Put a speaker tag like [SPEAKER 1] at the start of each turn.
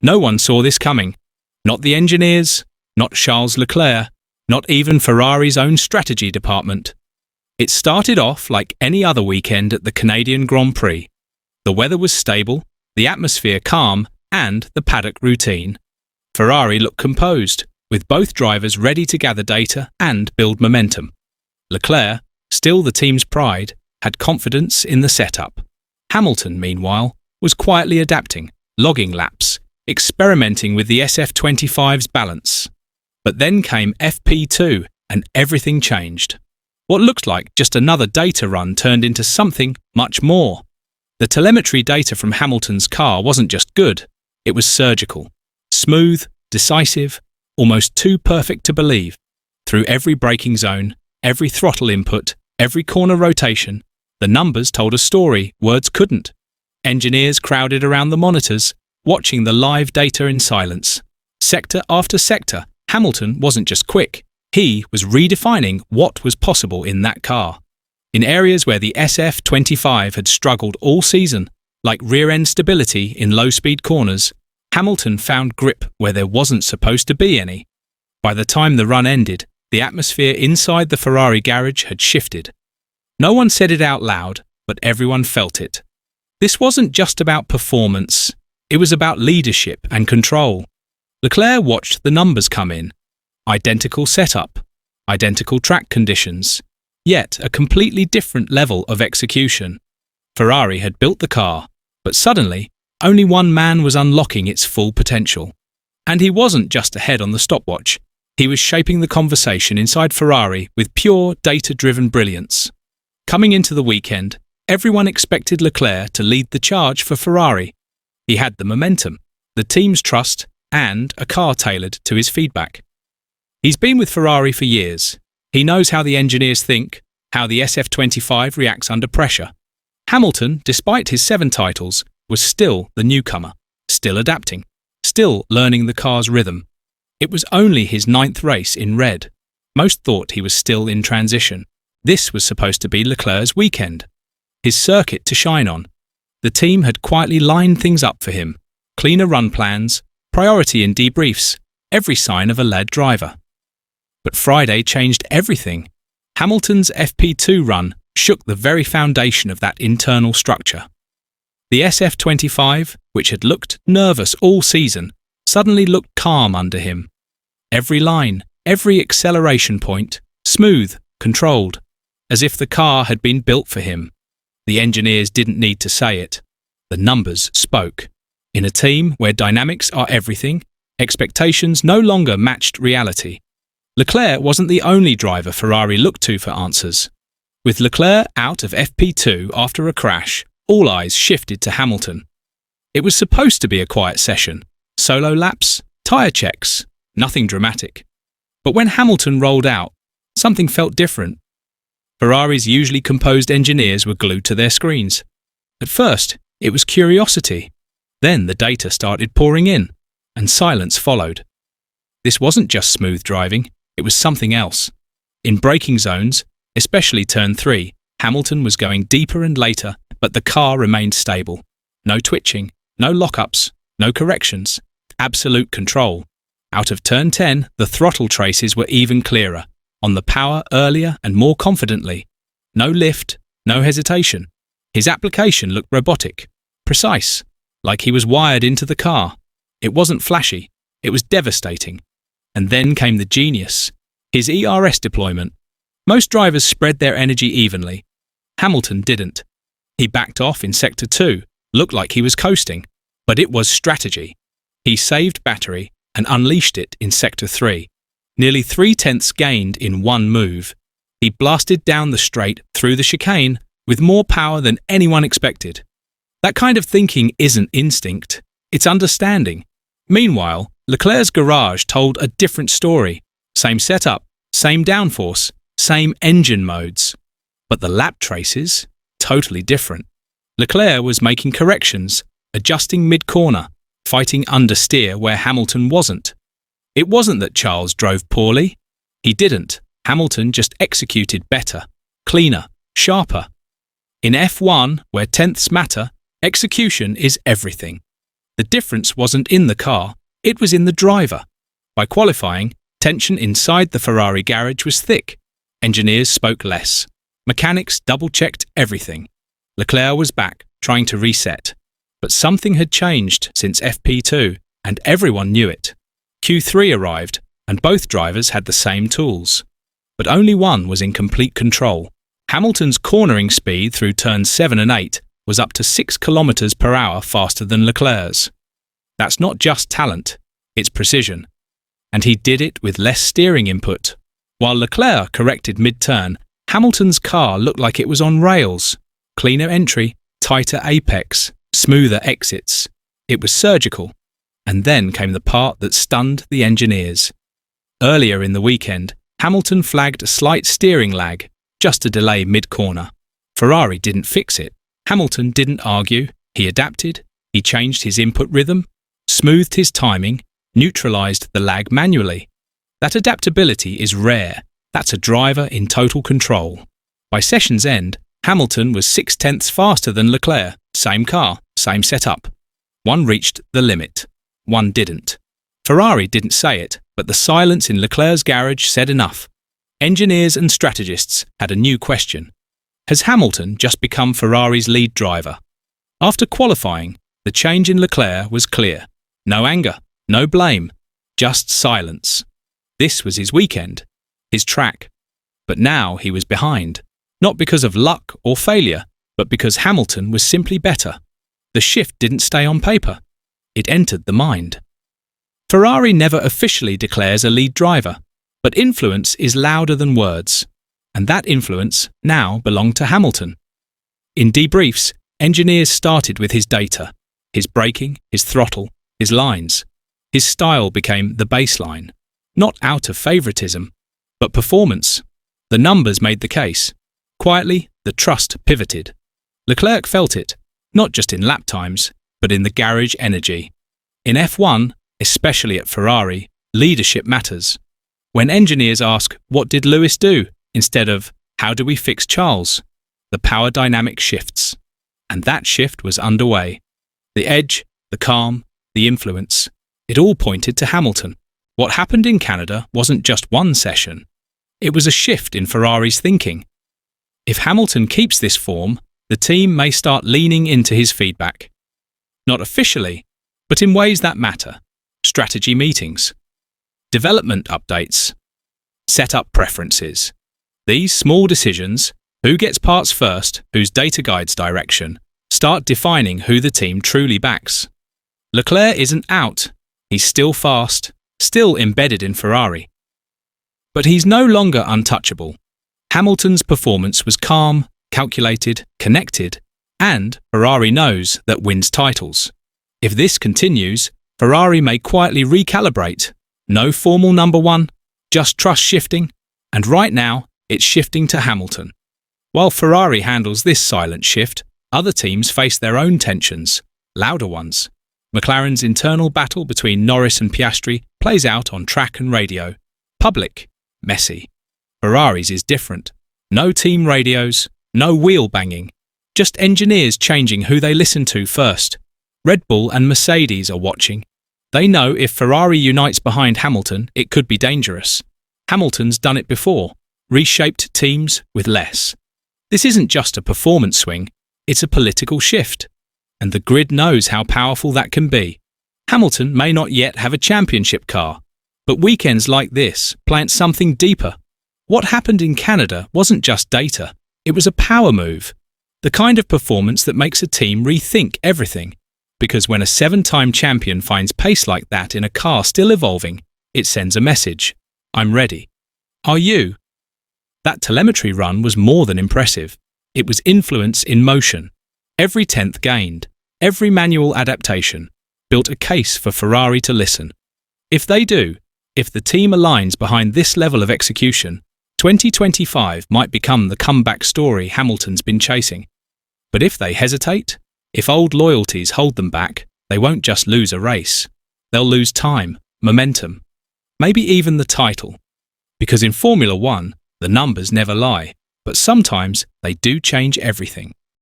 [SPEAKER 1] No one saw this coming. Not the engineers, not Charles Leclerc, not even Ferrari's own strategy department. It started off like any other weekend at the Canadian Grand Prix. The weather was stable, the atmosphere calm, and the paddock routine. Ferrari looked composed, with both drivers ready to gather data and build momentum. Leclerc, still the team's pride, had confidence in the setup. Hamilton, meanwhile, was quietly adapting, logging laps, experimenting with the SF25's balance. But then came FP2 and everything changed. What looked like just another data run turned into something much more. The telemetry data from Hamilton's car wasn't just good, it was surgical. Smooth, decisive, almost too perfect to believe. Through every braking zone, every throttle input, every corner rotation, the numbers told a story words couldn't. Engineers crowded around the monitors, watching the live data in silence. Sector after sector, Hamilton wasn't just quick, he was redefining what was possible in that car. In areas where the SF25 had struggled all season, like rear-end stability in low-speed corners, Hamilton found grip where there wasn't supposed to be any. By the time the run ended, the atmosphere inside the Ferrari garage had shifted. No one said it out loud, but everyone felt it. This wasn't just about performance, it was about leadership and control. Leclerc watched the numbers come in. Identical setup, identical track conditions, yet a completely different level of execution. Ferrari had built the car, but suddenly, only one man was unlocking its full potential. And he wasn't just ahead on the stopwatch, he was shaping the conversation inside Ferrari with pure, data-driven brilliance. Coming into the weekend, everyone expected Leclerc to lead the charge for Ferrari. He had the momentum, the team's trust, and a car tailored to his feedback. He's been with Ferrari for years. He knows how the engineers think, how the SF25 reacts under pressure. Hamilton, despite his 7 titles, was still the newcomer, still adapting, still learning the car's rhythm. It was only his 9th race in red. Most thought he was still in transition. This was supposed to be Leclerc's weekend, his circuit to shine on. The team had quietly lined things up for him. Cleaner run plans, priority in debriefs, every sign of a led driver. But Friday changed everything. Hamilton's FP2 run shook the very foundation of that internal structure. The SF25, which had looked nervous all season, suddenly looked calm under him. Every line, every acceleration point, smooth, controlled, as if the car had been built for him. The engineers didn't need to say it. The numbers spoke. In a team where dynamics are everything, expectations no longer matched reality. Leclerc wasn't the only driver Ferrari looked to for answers. With Leclerc out of FP2 after a crash, all eyes shifted to Hamilton. It was supposed to be a quiet session. Solo laps, tyre checks, nothing dramatic. But when Hamilton rolled out, something felt different. Ferrari's usually composed engineers were glued to their screens. At first, it was curiosity. Then the data started pouring in, and silence followed. This wasn't just smooth driving, it was something else. In braking zones, especially turn 3, Hamilton was going deeper and later, but the car remained stable. No twitching, no lockups, no corrections. Absolute control. Out of turn 10, the throttle traces were even clearer. On the power earlier and more confidently. No lift, no hesitation. His application looked robotic, precise, like he was wired into the car. It wasn't flashy, it was devastating. And then came the genius, his ERS deployment. Most drivers spread their energy evenly. Hamilton didn't. He backed off in Sector 2, looked like he was coasting. But it was strategy. He saved battery and unleashed it in Sector 3. Nearly 3/10 gained in one move. He blasted down the straight through the chicane with more power than anyone expected. That kind of thinking isn't instinct, it's understanding. Meanwhile, Leclerc's garage told a different story. Same setup, same downforce, same engine modes. But the lap traces, totally different. Leclerc was making corrections, adjusting mid-corner, fighting understeer where Hamilton wasn't. It wasn't that Charles drove poorly. He didn't. Hamilton just executed better, cleaner, sharper. In F1, where tenths matter, execution is everything. The difference wasn't in the car, it was in the driver. By qualifying, tension inside the Ferrari garage was thick. Engineers spoke less. Mechanics double-checked everything. Leclerc was back, trying to reset. But something had changed since FP2, and everyone knew it. Q3 arrived, and both drivers had the same tools. But only one was in complete control. Hamilton's cornering speed through turns 7 and 8 was up to 6 km/h faster than Leclerc's. That's not just talent, it's precision. And he did it with less steering input. While Leclerc corrected mid-turn, Hamilton's car looked like it was on rails. Cleaner entry, tighter apex, smoother exits. It was surgical. And then came the part that stunned the engineers. Earlier in the weekend, Hamilton flagged a slight steering lag, just a delay mid-corner. Ferrari didn't fix it. Hamilton didn't argue. He adapted. He changed his input rhythm, smoothed his timing, neutralized the lag manually. That adaptability is rare. That's a driver in total control. By session's end, Hamilton was 0.6 faster than Leclerc. Same car, same setup. One reached the limit. One didn't. Ferrari didn't say it, but the silence in Leclerc's garage said enough. Engineers and strategists had a new question. Has Hamilton just become Ferrari's lead driver? After qualifying, the change in Leclerc was clear. No anger, no blame, just silence. This was his weekend, his track. But now he was behind, not because of luck or failure, but because Hamilton was simply better. The shift didn't stay on paper. It entered the mind. Ferrari never officially declares a lead driver, but influence is louder than words, and that influence now belonged to Hamilton. In debriefs, engineers started with his data, his braking, his throttle, his lines. His style became the baseline, not out of favoritism, but performance. The numbers made the case. Quietly, the trust pivoted. Leclerc felt it, not just in lap times, but in the garage energy. In F1, especially at Ferrari, leadership matters. When engineers ask, "What did Lewis do?" instead of, "How do we fix Charles?" the power dynamic shifts. And that shift was underway. The edge, the calm, the influence, it all pointed to Hamilton. What happened in Canada wasn't just one session. It was a shift in Ferrari's thinking. If Hamilton keeps this form, the team may start leaning into his feedback. Not officially, but in ways that matter. Strategy meetings, development updates, setup preferences. These small decisions, who gets parts first, whose data guides direction, start defining who the team truly backs. Leclerc isn't out. He's still fast, still embedded in Ferrari. But he's no longer untouchable. Hamilton's performance was calm, calculated, connected, and Ferrari knows that wins titles. If this continues, Ferrari may quietly recalibrate. No formal number one, just trust shifting, and right now, it's shifting to Hamilton. While Ferrari handles this silent shift, other teams face their own tensions, louder ones. McLaren's internal battle between Norris and Piastri plays out on track and radio. Public, messy. Ferrari's is different. No team radios, no wheel banging. Just engineers changing who they listen to first. Red Bull and Mercedes are watching. They know if Ferrari unites behind Hamilton, it could be dangerous. Hamilton's done it before, reshaped teams with less. This isn't just a performance swing, it's a political shift. And the grid knows how powerful that can be. Hamilton may not yet have a championship car, but weekends like this plant something deeper. What happened in Canada wasn't just data, it was a power move. The kind of performance that makes a team rethink everything. Because when a 7-time champion finds pace like that in a car still evolving, it sends a message. I'm ready. Are you? That telemetry run was more than impressive. It was influence in motion. Every tenth gained, every manual adaptation, built a case for Ferrari to listen. If they do, if the team aligns behind this level of execution, 2025 might become the comeback story Hamilton's been chasing. But if they hesitate, if old loyalties hold them back, they won't just lose a race. They'll lose time, momentum, maybe even the title. Because in Formula One, the numbers never lie, but sometimes they do change everything.